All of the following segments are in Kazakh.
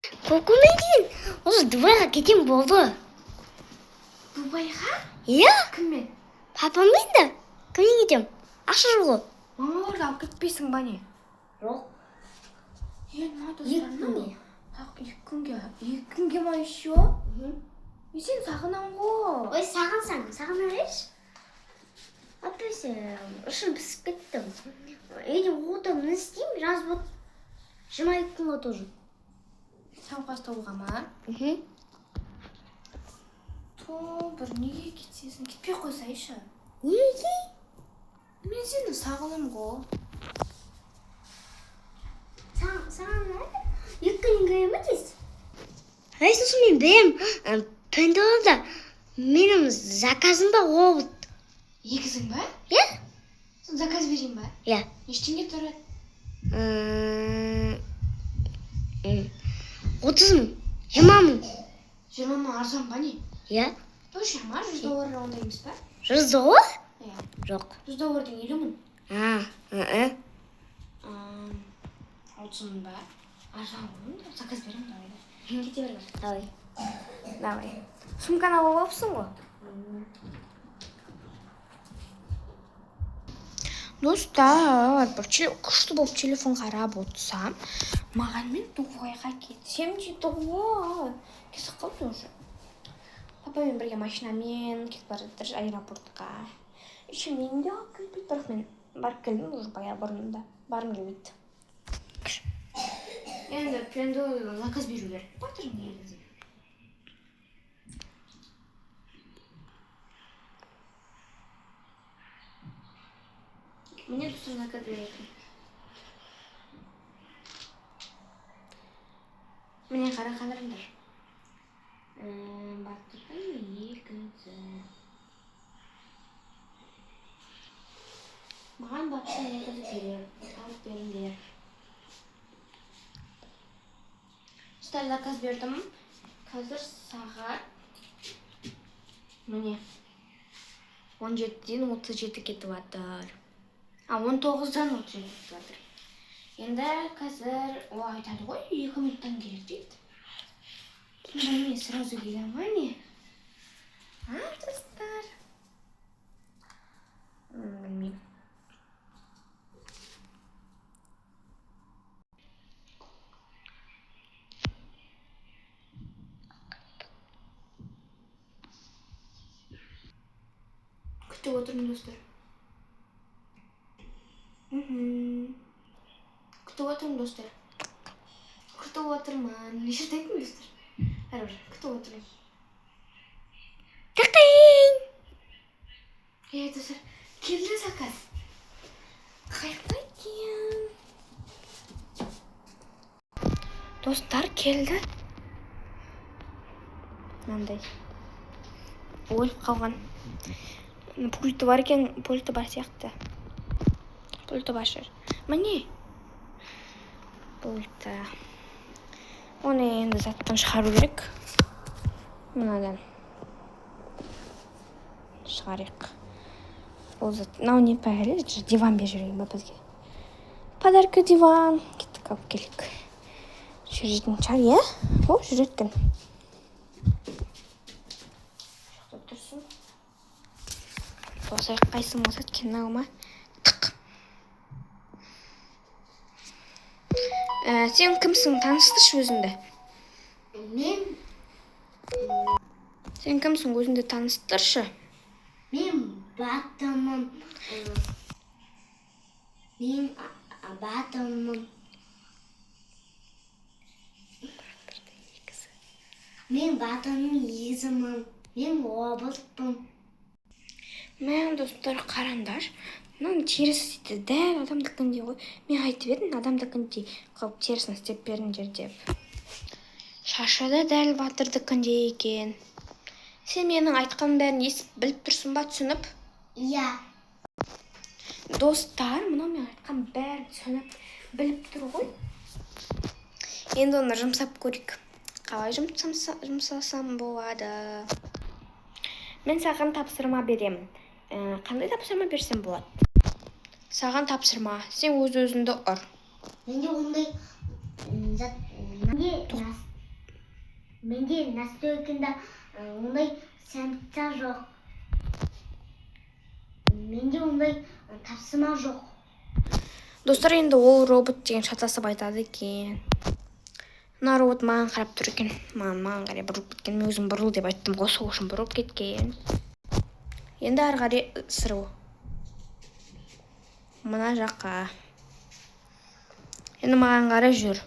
Көкемен кейін осы Дубайға кетем болды. Дубайға? Иә? Кіммен? Папаммен да. Кіммен кетем? Ақша жоқ қой. Мамаларды алып кетпейсің ба не? Жоқ. Надо 2 күнге. 2 күнге. 2 күнге ма еще? Сен сағынам ғой. Ой, сағына берші. Апесі, ұшын пісіп кеттім. Егер отырып не істеймін? Жаз болды. 22 күнге тоже. Сауқас тобылға ма? Бір неге кетсесің? Кетпей қойсайшы. Неге? Мен сені сағынам ғой. Саған әлі? 2 күнге ме дейсің? Сосын мен берем. Пендолда менің заказым ба ол. Егізің ба? Иә? Сон заказ берейін ба? Иә. Ештеңе тұрады? 30 мың, 20 мың. 20 мың арзан ба не? Иә. Тоже ма? $100 ондай емес па? $100? Иә. Жоқ. $100 50 мың. 30 мың ба? Арзан ғой. Заказ беремін давай. Кете бер. Давай. Сумканы алып алыпсың ғой. Достар, күшті болып телефон қарап отырсам, маған мен Дубайға кетсем дейді ғой. Кетіп қалды уже. Папамен бірге машинамен кетіп бара жатыр аэропортқа. Мен де алып кетпейді, бірақ мен барып келдім уже баяғы бұрында. Барым келмейді. Енді пендолда заказ беру керек. Батыр негізі. Мне тут заказ беретін. Міне қара қаларыңдар. Батырдың екізі. Маған батырдың екізі керек. Алып беріңдер. Ұстай заказ бердім. Қазір сағат міне 17-ден 37 кетіп жатыр. 19-дан 37 кетіп жатыр. Енді қазір айтады ғой 2 минуттан келеді дейді. Сонда мен сразу келем ма не? Достар? Білмеймін. Күтіп отырмын достар. Күтіп отырмын достар. Күтіп отырмын. Неше айтайын достар? Әрбір, күтіп отырмын. Тақиң! Достар, келді заказ. Қайықта екен. Достар, келді. Мынандай. Өліп қалған. Пульті бар екен, пульті бар сияқты. Пульті бар шығар. Міне. Пульті. Оны енді заттан шығару керек. Мынадан. Шығарайық. Ол зат. Мынау не пәлі? Диван беріп жүрейін ба бізге? Подарка диван. Кеттік алып келейік. Жүретін шығар, иә? О, жүретін. Шықты тұрсын. Осай қайсың болса екен ма? Тық. Сен кімсің? Таныстыршы өзіңді. Мен? Сен кімсің? Өзіңді таныстыршы. Мен батырмын. Мен батырмын. Мен батырмын егізімін. Мен облыспын. Мен достар қараңдар. Мынаны теріс дейді. Дәл адамдікіндей ғой. Мен айтып едім, адамдікіндей қылып терісін істеп беріңдер деп. Шашы да дәл батырдікіндей екен. Сен менің айтқаным бәрін естіп біліп тұрсың ба, түсініп? Иә. Достар, мынау мен айтқан бәрін түсініп біліп тұр ғой. Енді оны жұмсап көрейік. Қалай жұмсасам болады? Мен саған тапсырма беремін. Қандай тапсырма берсем болады? Саған тапсырма. Сен өз-өзіңді ұр. Менде ондай Менде настройкында ондай санкция жоқ. Менде ондай тапсырма жоқ. Достар, енді ол робот деген шатасып айтады екен. Мына робот маған қарап тұр екен. Маған қарай бұрып кеткен. Мен өзім бұрыл деп айттым ғой, сол үшін бұрып кеткен. Енді ары қарай ысыру. Мына жаққа. Енді маған қарай жүр.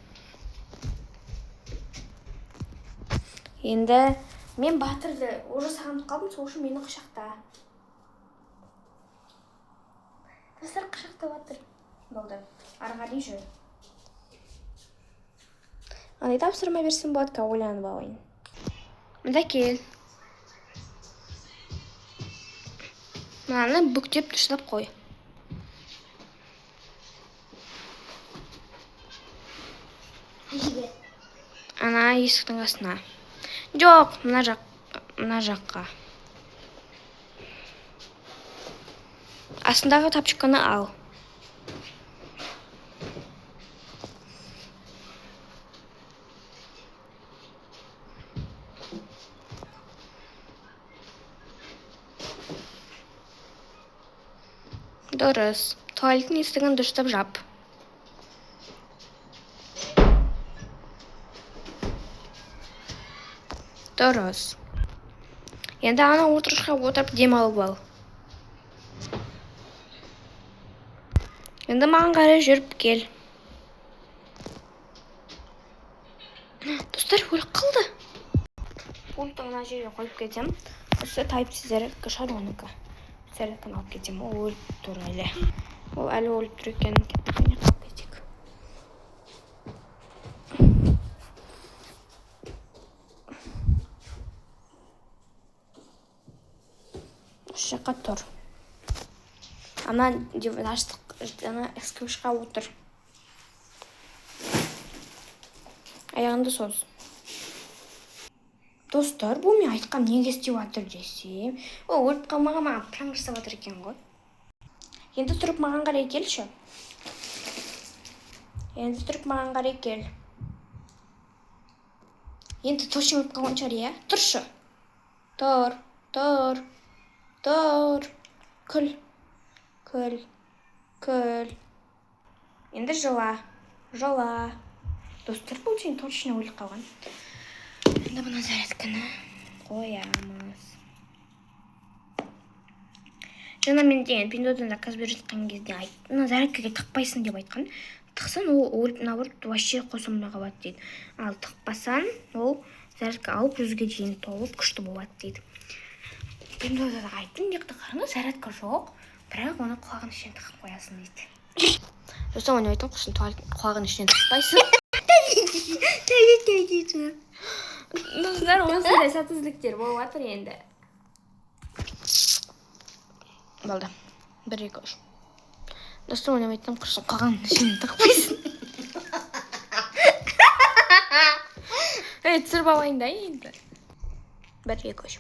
Енді мен батырды уже сағынып қалдым, сол үшін мені құшақта. Достар, құшақта батыр. Болды. Ары қарай жүр. Андай тапсырма берсем болады, ойланып алайын. Мында кел. Мынаны бүктеп тастап қой. Ана есіктің астына. Жоқ, мына жаққа. Астындағы тапчықаны ал. Дұрыс. Туалеттің есігін дұрыстап жап. Дұрыс. Енді ана отырышқа отырып демалып ал. Енді маған қарай жүріп кел. Достар, өліп қалды. Пультты ана жерге қойып кетем. Осы тайпсыз зарядка шаруаныкі. Зарядканы алып кетем. Ол өліп тұр әлі. Ол әлі өліп тұр екен. Кетпегенде қалып кетейік. Осы жаққа тұр. Ана эсквишқа отыр. Аяғынды соз. Достар, бұл мен айтқам неге істеп жатыр десем, ол өліп қалмаған, маған пранк жасап жатыр екен ғой. Енді тұрып маған қарай келші. Енді тұрып маған қарай кел. Енді точно өліп қалған шығар, иә? Тұршы. Тұр. Күл. Енді жыла. Достар, бұл сен точно өліп қалған. Енді бұны зарядканы қоямыз. Жаңа мен деген пиндодан заказ беріп жатқан кезде айтты, зарядкаға тықпайсың деп айтқан. Тықсан, ол өліп наоборот вообще қосымына қалады дейді. Ал тықпасан, ол зарядка алып жүзге дейін толып күшті болады дейді. Пиндодан айттым, неқті қарыңыз, зарядка жоқ, бірақ оны құлағын ішіне тығып қоясың дейді. Достар, оны айтам, құсын құлағын ішіне тықпайсың. Достар, осындай сәтсіздіктер болып жатыр енді. Болды. 1, 2, 3. Достар, оны айтам, құсын құлағын ішіне тықпайсың. Түсіріп алайын да енді. 1, 2, 3.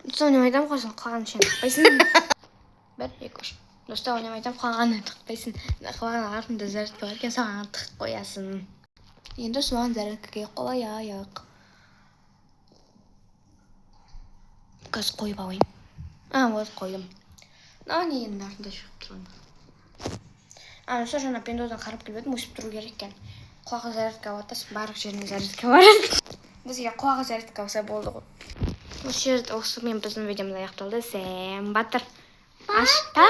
Достар, оны айтам, құсын құлағын ішіне тықпайсың. 1, 2, 3. Достар, оны айтам, құлағын тықпайсың. Құлағын артында зарядка бар екен, саған тығып қоясың. Енді соған зарядкаға қояйық. Қазір қойып алайын. Вот қойдым. Не енді артында шығып тұрмын. Достар, жаңа пиндодан қарап келбедім, өсіп тұру керек екен. Құлағы зарядка батасың, барлық жеріне зарядка барады. Бізге құлағы зарядка болса болды ғой. Осы жерде осымен біздің видеомыз аяқталды. Сәлем, батыр. Пока.